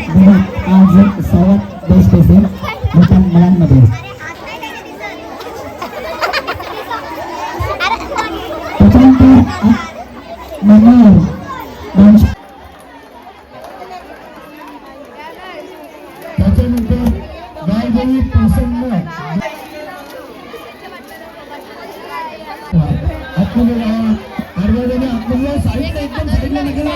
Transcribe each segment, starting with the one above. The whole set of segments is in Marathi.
आज सर्वात बेस्ट असेल मोठ्या मुलांमध्ये. त्याच्यानंतर मनोहर त्याच्यानंतर गायदेवी प्रसन्न साईडला एकदम साईडला निघाला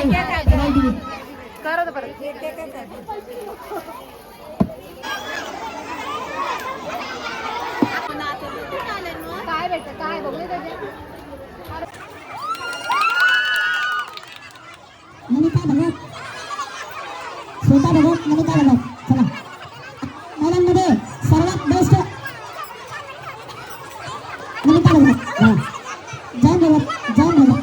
काय भेटत काय बघले नमिता भगत श्वेता भगत नमिता भगत. चला महिलांमध्ये सर्वात बेस्ट नमिता भगत. जय भगत जय भगत.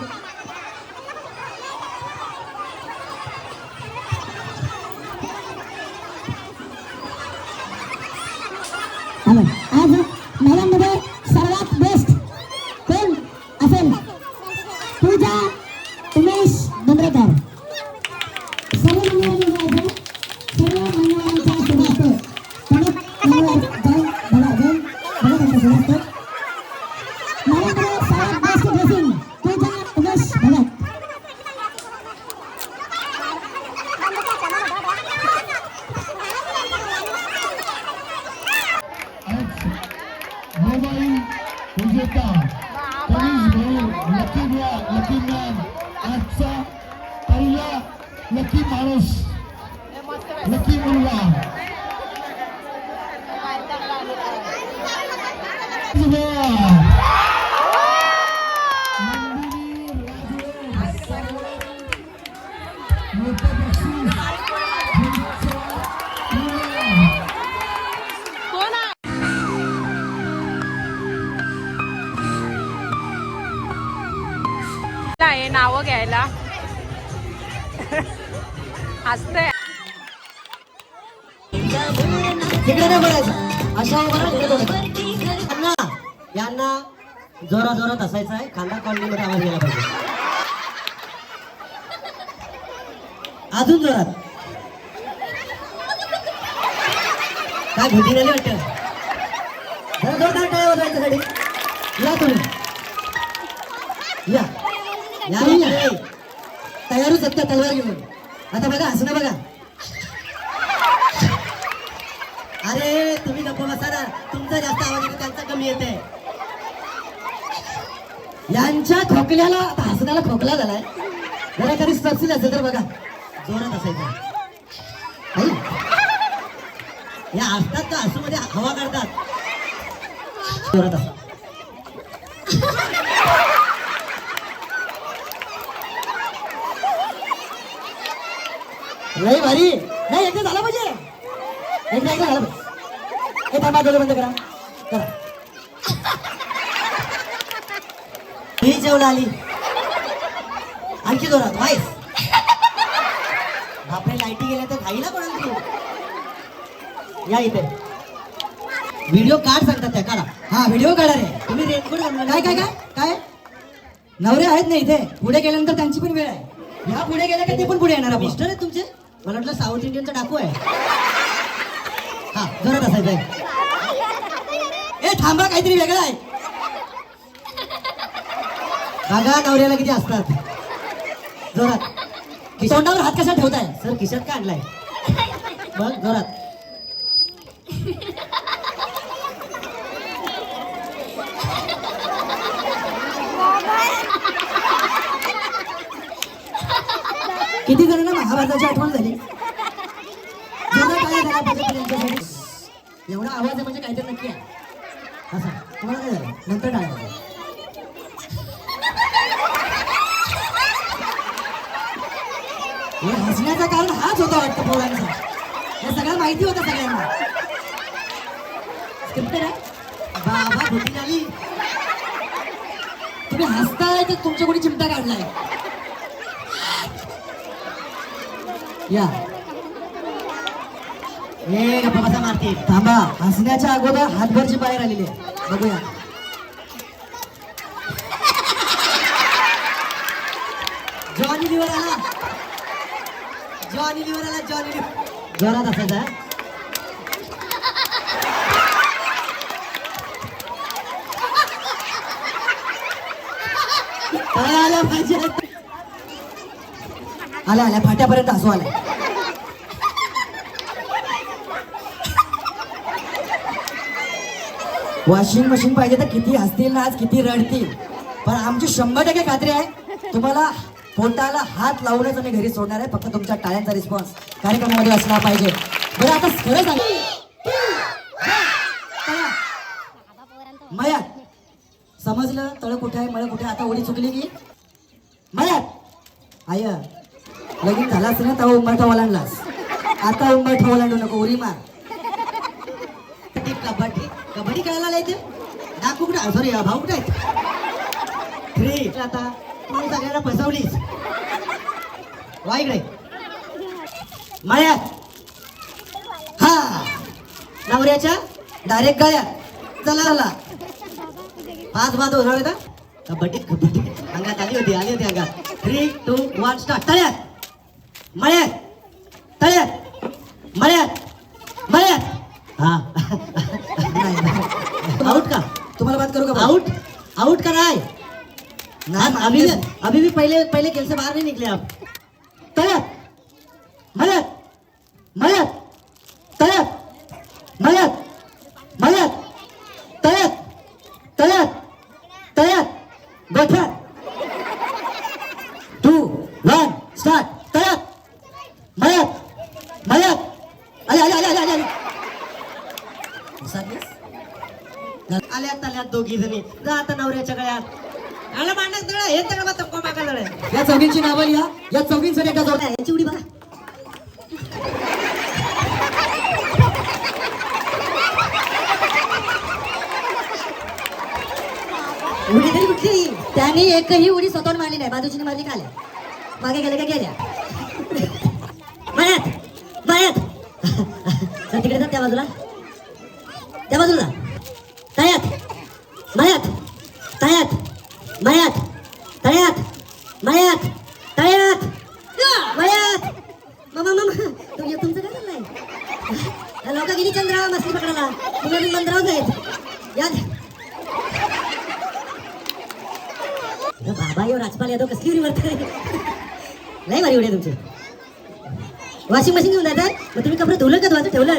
आज महिलांमध्ये सर्वात बेस्ट कोण असेल? पूजा उमेश डोंगरेकर. सर्व मंडळांनी सर्व मंडळांच्या शुभार्थ प्रमुख मंडळ जैन भगत यांच्या शुभार्थ महिलांमध्ये सर्वात बेस्ट ड्रेसिंग पूजा उमेश भगत. मोबाईल विजेता तनिष भाऊ लकी मॅन. आजचा पहिला लकी माणूस लकी मुलगा. हे नाव घ्यायला हसते. यांना जोरा जोरात असायचं आहे. खांदा कॉलनीमध्ये आवाज गेला पाहिजे. अजून जोरात. काय भीती नाही वाटत. जरा जोरदार टाळ्या वाजवायच्यासाठी या तुम्ही या या तयार सत्य तलवार घेऊन. आता बघा हसणं बघा. अरे तुम्ही गप्प बसा ना. तुमचा जास्त आवाज येतो त्यांचा कमी येते. यांच्या खोकल्याला हसण्याला खोकला झालाय. जरा कधी सबसिडी असेल तर बघा जोरात असायचं. या हसतात तर हसू मध्ये हवा काढतात. जोरात असा लय भारी. नाही एकदा झालं पाहिजे. एकदा झालं पाहिजे. हे थांबा डोळे बंद करा करा. ही जेवण आली आणखी जोरात वाईस. बापरे लाईटी गेल्या तर खाईला पडेल तू. या इथे व्हिडिओ काढ सांगतात त्या. काढा. हा व्हिडिओ काढा रे तुम्ही. रेनकोट काय काय काय काय नवरे आहेत ना इथे. पुढे गेल्यानंतर त्यांची पण वेळ आहे. ह्या पुढे गेल्या का ते पण पुढे येणार. मिस्टर आहे तुमचे. मला वाटलं साऊथ इंडियनचा डाकू आहे. हा जोरात असायचं. ए थांबा काहीतरी वेगळं आहे. बघा नवऱ्याला किती असतात. जोरात. तोंडावर हात कसा ठेवताय सर? खिशात का आणलाय? बघ जोरात. किती जणांना महाभारताची आठवण झाली? एवढा आवाज आहे म्हणजे काहीतरी नक्की आहे. असा तुम्हाला काय झालं? नंतर टाळा. हे हसण्याचं कारण हाच होता वाटतं पोरांचा. हे सगळं माहिती होतं सगळ्यांना. स्क्रिप्टेड आहे. बाबा भूती झाली. तुम्ही हसताय तर तुमच्या कोणी चिमटा काढलाय. या हे गप्पा बसा मारते. थांबा. हसण्याच्या अगोदर हातभरची बाहेर आलेली आहे. बघूया. जॉनी लिव्हर आला. जॉनी लिव्हर आला. जॉनी लिव्हर जोरात असायचा. आल्या पाहिजे. आल्या फाट्यापर्यंत हसू आल्या. वॉशिंग मशीन पाहिजे तर किती हसतील ना आज, किती रडतील, पण आमची 100% खात्री आहे तुम्हाला पोटाला हात लावूनच आम्ही घरी सोडणार आहे. फक्त तुमच्या टाळ्यांचा रिस्पॉन्स कार्यक्रमामध्ये असला पाहिजे. बरं आता खरं सांग मयात समजलं तळ कुठे आहे मळ कुठे. आता उडी चुकली की मयात आय लगीन झाला असेल ना तेव्हा उंबरठा ओलांडलास. आता उंबरठा ओलांडू नको, उरी मार. कबड्डी कबड्डी खेळायला येते. डाकू कुठे, सॉरी भाऊ कुठे आहेत. 3 आता तू सगळ्यांना फसवलीस. वाईकडे मळ्यात. हा नवऱ्याच्या डायरेक्ट गळ्यात. चला 5 बाद उजळले का. कबड्डी कबड्डी अंगात आली होती अंगात. 3, 2, 1 स्टार्ट. तळ्यात मळ्यात तळ्यात मळ्यात मळ्यात. हा आउट का तुम्हाला बात करू का. आउट आउट का नाही. अभी भी पहले खेल से बाहर नहीं निकले आप. तळ्यात मळ्यात मळ्यात तळ्यात मळ्यात मळ्यात तळ्यात तळ्यात तळ्यात गोठ्यात. 2, 1 स्टार्ट. तळ्यात मळ्यात मळ्यात आले आले आले आले आले आल्यात तल्यात दोघी जणी. जा आता नवऱ्याच्या गळ्यात. आला मांडक दळ हे तर मग तक्को मागा दळ. या चौघींची नावं लिहा. या चौघींसाठी एकदा जोड. याची उडी बघा. उडी तरी कुठली. त्याने एकही उडी स्वतःहून मारली नाही. बाजूची मारली का आल्या मागे गेले का गेल्या. मळ्यात मळ्यात तिकडे जा त्या बाजूला तळ्यात मळ्यात तळ्यात मळ्यात तळ्यात मळ्यात तळ्यात मळ्यात. मामा तुमचं काय चाललंय. लोक गेली चंद्रावर मस्ती पकडायला. तुम्ही मंदिरावर जायत याद. बाबा राजपाल यादव कसली उडी मारते. लय भारी उडी आहे तुमची. वॉशिंग मशीन घेऊन जातात मग तुम्ही कपडे धुलं का धुवायचं ठेवलं.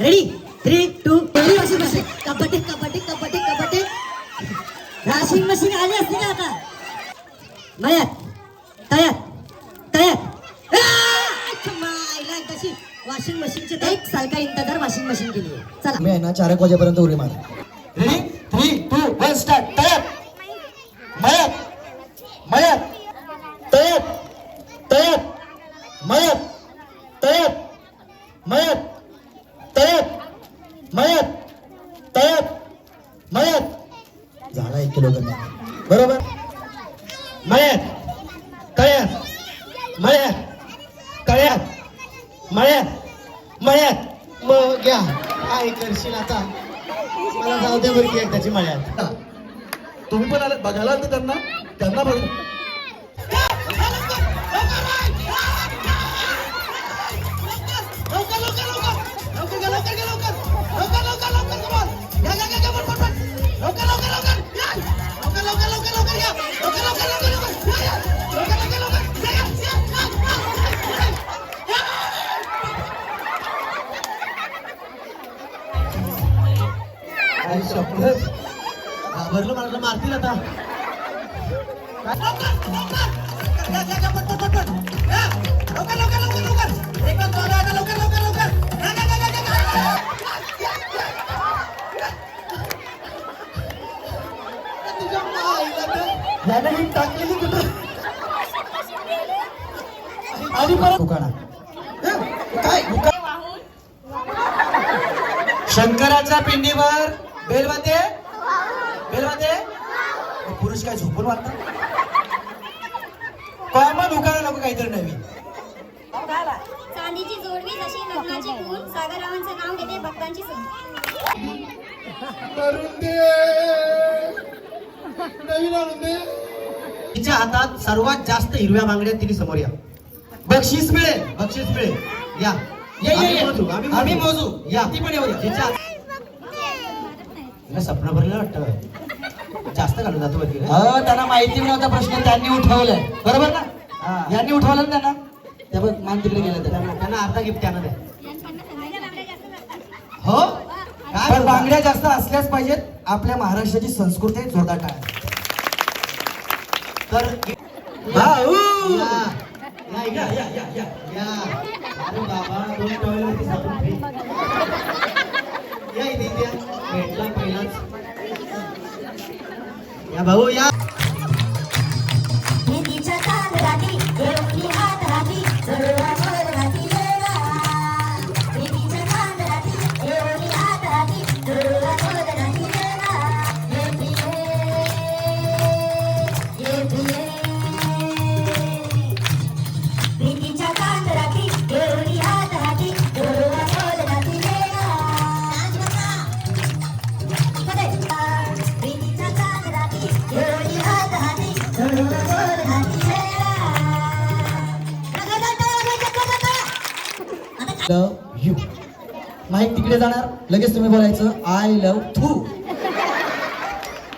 रेडी 3, 2 पहिली washing machine. Kabaddi kabaddi kabaddi kabaddi. Washing machine आली असते का आता. मळ्यात तळ्यात तळ्यात कशी वॉशिंग मशीनचे 1 साल का इंतजार वॉशिंग मशीन केली. चला मी आहे ना 4 वाजेपर्यंत उडी मार. Ready 3, 2, 1 start. तळ्यात मळ्यात मळ्यात तळ्यात तळ्यात मळ्यात तळ्यात मळ्यात तळ्यात मळ्यात तळ्यात मळ्यात. झाला 1 किलो कमी बरोबर. मळ्यात तळ्यात मळ्यात तळ्यात मळ्यात मळ्यात. मग घ्या काय करशील आता. मला जाऊ दे बरं की एकदाची मळ्यात. तुम्ही पण आले बघायला आलं त्यांना त्यांना बघ. घाबरलं मला मारतील आता. टाकलेली कुठं आणि परत दुकाना काय शंकराच्या पिंडीवर बेल वाजते पुरुष काय झोपून वाटतात. कॉमन उकाळा नको काहीतरी नवीन. चांदीची जोडवी जशी लग्नाची खून सागररावांचं नाव घेते भक्तांची सून. तिच्या हातात सर्वात जास्त हिरव्या बांगड्या. तिने समोर या. बक्षीस मिळेल. बक्षीस मिळेल. या ये, ये, ये. आम्ही मोजू. या ती पण येऊ द्या. तिच्या तिला स्वप्न भरलं वाटतं. जास्त घालून जातो वरती रे. त्यांना माहिती नव्हता प्रश्न त्यांनी उठवलाय बरोबर ना. हा. यांनी उठवलं ना त्यांना त्यामुळे मान तिकडे गेलं त्यांना त्यांना अर्धा गिफ्ट त्यांना द्या. हो काय पण बोलता? बांगड्या जास्त असल्याच पाहिजेत. आपल्या महाराष्ट्राची संस्कृती आहे जोरदार टाळ्या. तर भाऊ. या या या या या या. अरे बाबा 2 टॉयलेटवरती साबण फ्री. या इथे इथे या. भेटला पहिलाच. या भाऊ या. प्रीतीच्या चांदराती देवली हात राती जोडवा जोड राती येवा. प्रीतीच्या चांदराती देवली हात राती जोडवा जोड राती येवा. ये प्रिये ये प्रिये. प्रीतीच्या चांदराती देवली हात राती जोडवा जोड राती येवा. प्रीतीच्या चांदराती देवली हात राती जोडवा जोड राती लव यू. माईक तिकडे जाणार लगेच तुम्ही बोलायचं आय लव थू.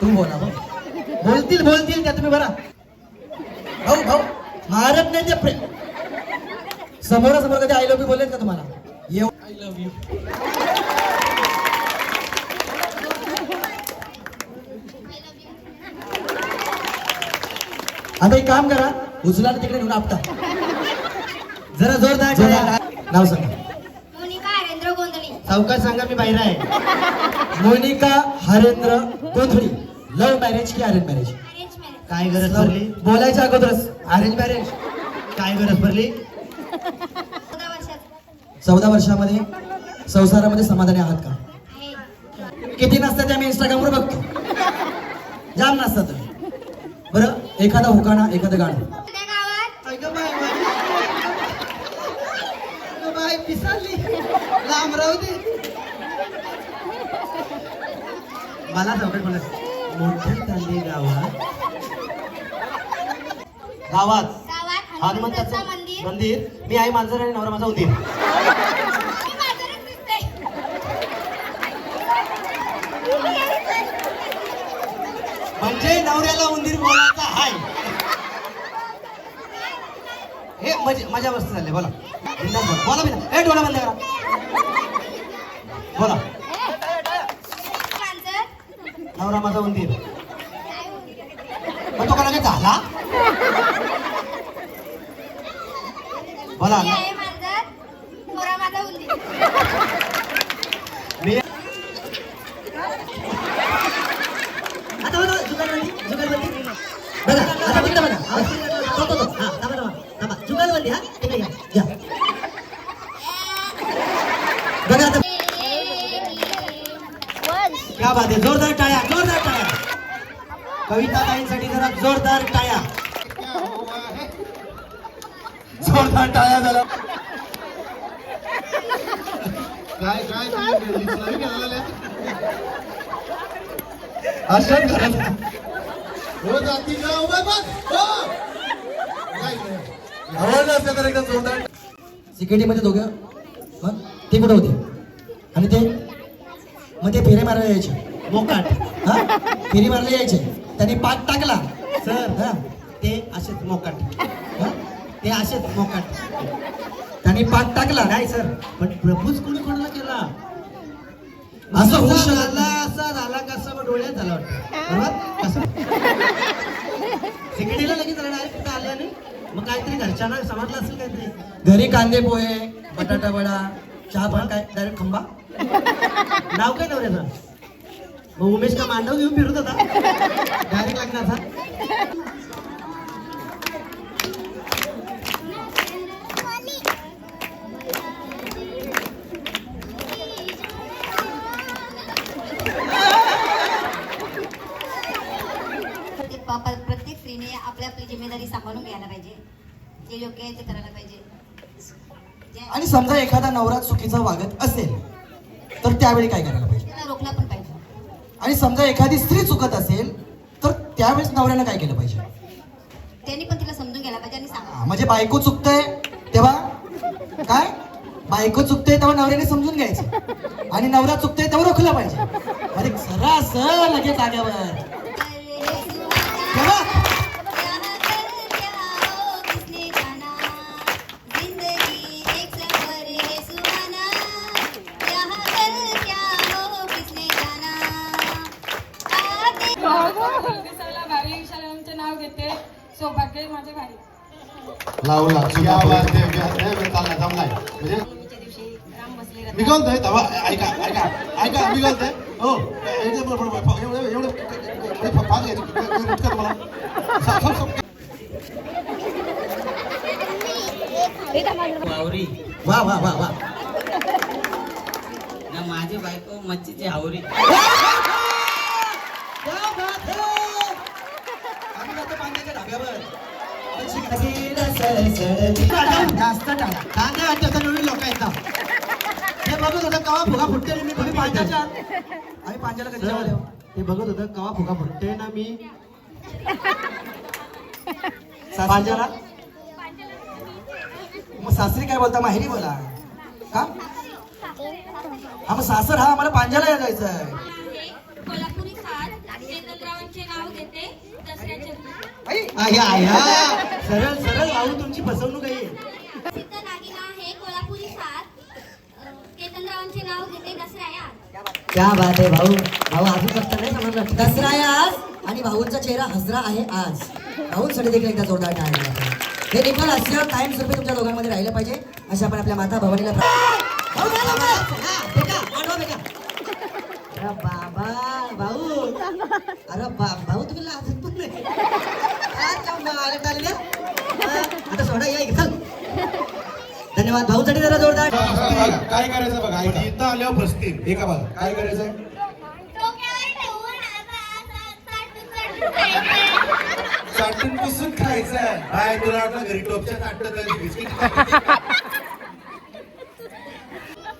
तू बोला भाऊ. बोलतील त्या तुम्ही बरा. भाऊ भाऊ मारत नाही ते प्रेम. समोरासमोर कधी आय लव्ह यू बोलेत का तुम्हाला? येऊ आय लव्ह यू. आता एक काम करा उचलाला तिकडे नेऊन आपटा. जरा जोरदार जोरदार. टाळ्या. नाव सांगा. मोनिका हरेंद्र गोंधळी. सावकाश सांगा मी बाहेर आहे. मोनिका हरेंद्र गोंधळी. लव्ह मॅरेज की अरेंज मॅरेज? Arrange marriage. काय गरज पडली? बोलायच्या अगोदरच अरेंज मॅरेज. काय गरज पडली? 14 वर्षाचा 14 वर्षामध्ये संसारामध्ये समाधानी आहात का? आहे. किती नसतात ते आम्ही इंस्टाग्रामवर बघतो. जाम नसतात. बरं एखादा हुकाणा एखादं गाणं. त्या गावात अगं बाय बाय. अगं बाय पिसाळली. लांब राहू दे. मला चौकट बोला. मोठ्या तांडे गावात गावात हनुमंताचं हनुमंताचं मंदिर. मंदिर. मी आई मांजर आणि नवरा माझा उंदीर. मी बाजारात दिसते. म्हणजे नवऱ्याला उंदीर बोलायचा हाय. हे मजा मस्त झाले. बोला बिनधास्त बोला. बोला बिना. ए डोळा बंद करा. बोला. मांजर. नवरा माझा उंदीर. मग तो का लगेच झाला? बोला मी आहे मांजर. मोरा माझा उंदीर. मी आता बघा जुगालबंदी जुगालबंदी. बघा आता तिकडे बघा. हा, थांबा. जुगालबंदी हा तिकडे या. बघा आता. क्या बात आहे. जोरदार टाळ्या. जोरदार टाळ्या. कविता ताईंसाठी जरा जोरदार टाळ्या. जोरदार टाळ्या झाला. काय काय अशाच घरात हो जाती का उभा बस. हो. आवाज असला तर एकदम जोरदार. सिक्युरिटी मध्ये दोघं मग ते कुठे होते आणि ते मग ते फेरे मारायला यायचे. मोकाट. हा फेरी मारला यायचे. त्यांनी पाठ टाकला सर हा ते असेच मोकाट. हा? ते असेच मोकाट. त्यांनी पाठ टाकला नाही सर पण प्रपोज कोणी कोणाला केला? असं होऊ असा शकत झाला नाही. असा झाला कसा मग डोळ्यात झाला वाटतं. बरोबर कसं सिकडीला लगेच डायरेक्ट तिथं आले आणि मग काहीतरी घरच्यांना समजलं असेल काहीतरी. घरी कांदे पोहे बटाटा वडा चहा पण काय डायरेक्ट खंबा. नाव काय नवऱ्याचं? मग उमेश का मांडव घेऊन फिरत होता डायरेक्ट लग्नाचा. प्रत्येक स्त्रीने आपली आपली जिम्मेदारी सांभाळून घ्यायला पाहिजे. जे योग्य आहे ते करायला पाहिजे. आणि समजा एखादा नवरा चुकीचा वागत असेल तर त्यावेळी काय करायला पाहिजे? त्याला रोखला पण पाहिजे. आणि समजा एखादी स्त्री चुकत असेल तर त्यावेळेस नवऱ्यानं काय केलं पाहिजे? त्यांनी पण तिला समजून घ्यायला पाहिजे आणि सांगा. म्हणजे बायको चुकतंय तेव्हा काय बायको चुकते तेव्हा नवऱ्याने समजून घ्यायचं आणि नवरा चुकते तेव्हा रोखलं पाहिजे. अरे सरासर लगेच जाग्यावर तेव्हा दिसायला भारी शाळांचे नाव घेते सौभाग्य माझे भारी. लावला या वाजते चालणार जमलाय म्हणजे मी काय म्हणतोय तेव्हा ऐका ऐका ऐका मी काय म्हणतोय हो एवढं एवढं फार घ्यायचं मला आवरी वा वा वा वा ना माझी बायको मच्छीची आवरी. जास्त लोक येतात हे बघत होतं कवा फुगा फुटते मी तुम्ही पांजाच्या आम्ही पांजाला कधी जेवायला येऊ? हे बघत होतं कवा फुगा फुटते ना मी पांजाला मग सासरी काय बोलता माहेरी बोला का हा मग सासर हा आम्हाला पांजाला जायचं आहे. कोल्हापुरी साज चेतनरावांचे नाव घेते दसऱ्याचे सरळ सरळ राहून तुमची फसवणूक आहे. प्रसिद्ध दागिना आहे कोल्हापुरी साज चेतनरावांचे नाव घेते दसऱ्या. क्या बात आहे भाऊ. भाऊ अजून फक्त नाही समजलं दसरा आहे आज आणि भाऊंचा चेहरा हसरा आहे आज. भाऊंसाठी देखील एकदा जोरदार टाळ्या. हे देखील हास्य कायम स्वरूपी तुमच्या दोघांमध्ये राहिलं पाहिजे अशा आपण आपल्या माता भवानीला अरे बाबा भाऊ अरे भाऊ तुम्ही लाजत पण नाही आता सोडा या चल. धन्यवाद भाऊसाठी जरा जोरदार. काय करायचं बघा इथं आल्यावर बसतील एका बघा काय करायचं चाटून पुसून खायचं बाय तुला वाटलं घरी टोपच्या चाटत बिस्किट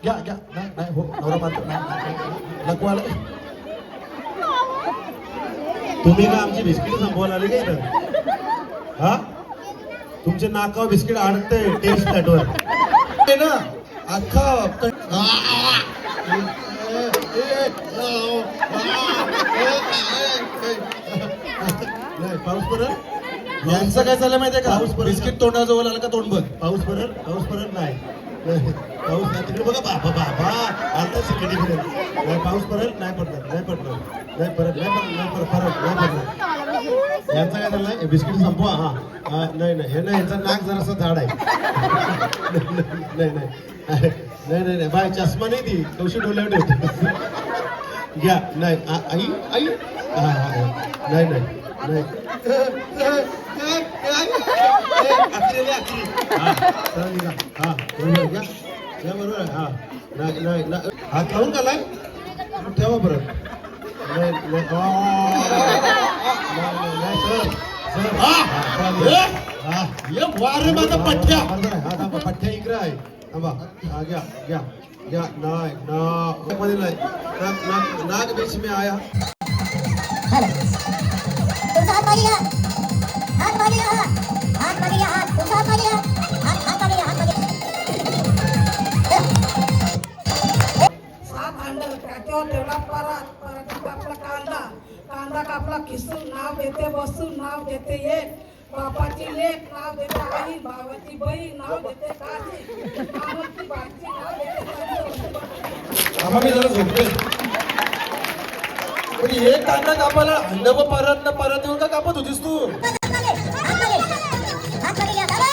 घ्या घ्या नाही हो नवरा मात्र नको आलं तुम्ही का आमची बिस्किट संपवायला आली का इथं हा तुमचे नाकावर बिस्किट अडकते टेस्ट प्लॅटवर ना अख्खा नाही पाऊस पडत यांचं काय चाललं माहितीये का पाऊस बिस्किट तोंडाजवळ आलं का तोंड बघ पाऊस पडत नाही पाऊस नाही तिकडे बघा बाबा बाबा आता सिकडी फिरेल नाही पाऊस पडत नाही पडणार नाही पडणार नाही परत यांचं काय चाललंय बिस्किट संपवा हा नाही हे ना यांचं नाक जरासं झाड आहे नाही बाय चष्मा नाही ती कौशी डोल्यावर ठेवते घ्या नाही आई आई नाही बरोबर हा नाही हात लावून घालाय ठेवा परत वारे माझा पठ्ठ्या हा पठ्ठ्या इकडे आहे हा घ्या घ्या घ्या नाही नाही नाक बीच में आया तुमचा हात मागे घ्या हात मागे घ्या हात मागे घ्या हात तुमचा हात मागे घ्या हात मागे घ्या हात मागे सात हँडल त्याच्यावर ठेवला परत कापला कांदा कापला खिसून नाव देते बसून नाव देते एक बापाची लेक नाव देते आई भावाची बहीण नाव देते काजी मामाची बाची नाव देते आम्हाला जरा झोपते पण एक कांदा कापायला अंड परत येऊन का कापत होतीस तू हात मागे घ्या दादा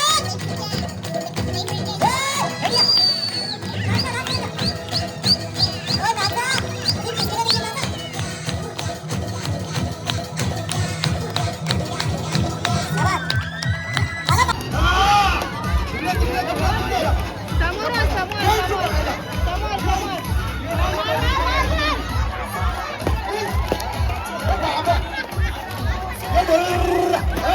समोर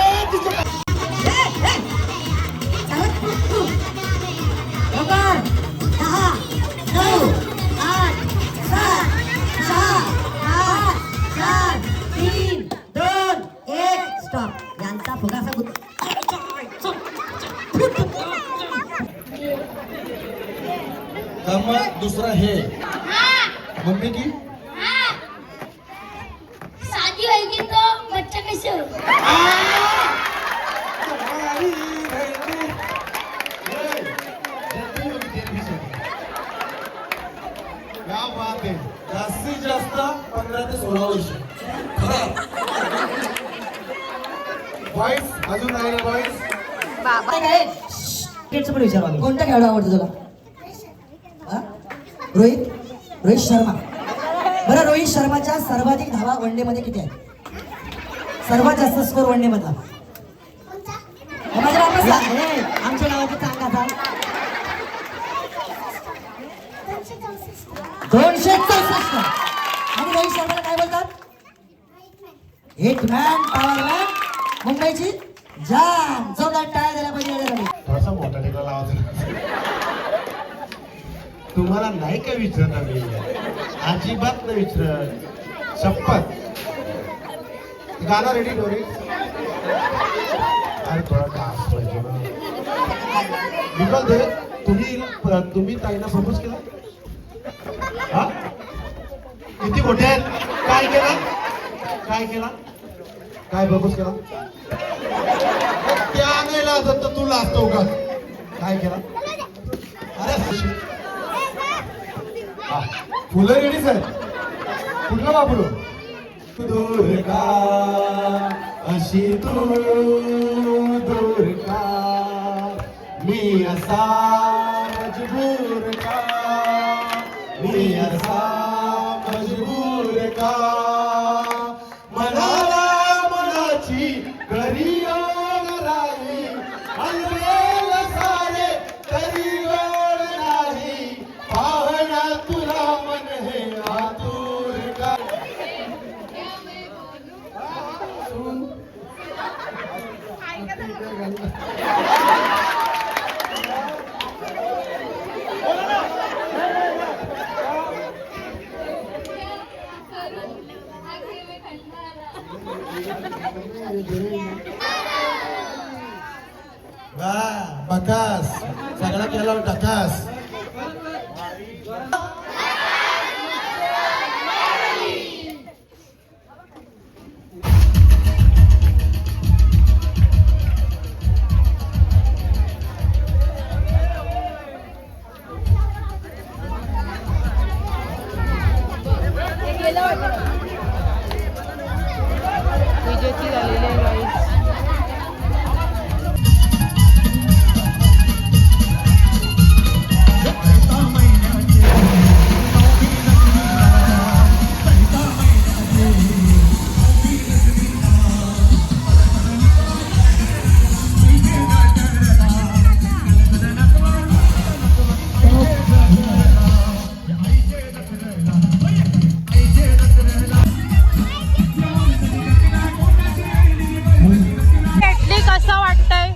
का मग दुसरा हे मम्मी की शादी होगी तो बच्चा कैसे हो क्या बात आहे जास्तीत जास्त 15 ते 16 वर्ष बॉईज अजून आहे ना बॉईज बाबा काय क्रिकेटचं पण विचारू आम्ही कोणता खेळाडू आवडतो तुला हा? रोहित शर्मा बरं रोहित शर्माच्या सर्वाधिक धावा वन डे मध्ये किती आहेत सर्वात जास्त स्कोर वन डे मधला माझ्या वापस जा. ए, आमच्या नावाचं सांगा आता 264 आणि रोहित शर्माला काय बोलतात हिटमॅन पॉवरमॅन मुंबईची जान जोरदार टाळ्या द्यायला पाहिजे थोडासा मोठा टेकला लावायचा तुम्हाला नाही काय विचारत आम्ही अजिबात नाही विचारत शपथ गाणं रेडी डोरी अरे थोडा डान्स पाहिजे ना बिकॉज तुम्ही ताईला प्रपोज केला हा किती मोठे आहेत काय केला काय प्रपोज केला त्या आणायला असत तर तू लाजतो का काय केला अरे हा, फुलं रेडीच आहेत कुठलं वापरू दूर का अशी तू दूर का मी असा मजबूर का मी असा मजबूर का मनाला मनाची घरी राही अंधेल सारे तरी गोड नाही पाहणा तुला मन हे आतुर का बकास सगळा केला टकास विजेची झालेली आहे guys. भेटली कसं वाटतंय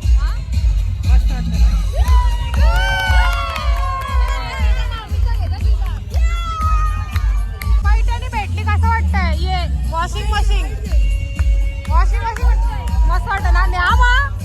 पैठणी भेटली कसं वाटतंय ये वॉशिंग मशीन मस्त वाटत ना न्या मग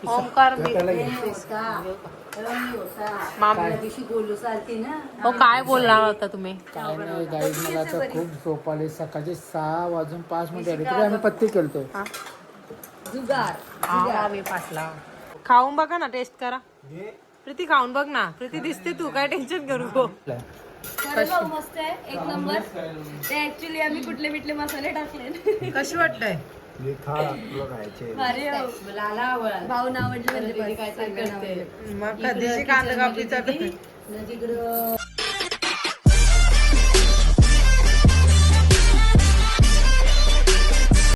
ओमकार हो काय बोलणार होता तुम्ही काय नाही गाईड मला तर खूप झोप आली सकाळचे 6:05 आले तरी आम्ही पत्ती केलतो आम्ही पाचला खाऊन बघा ना टेस्ट करा प्रीती खाऊन बघ ना प्रीती दिसते तू काय टेन्शन करू नको मस्त आहे एक नंबर ते ऍक्च्युली आम्ही कुठले बिटले मसाले टाकले कशी वाटतंय मग कधीची कांदा कापीचा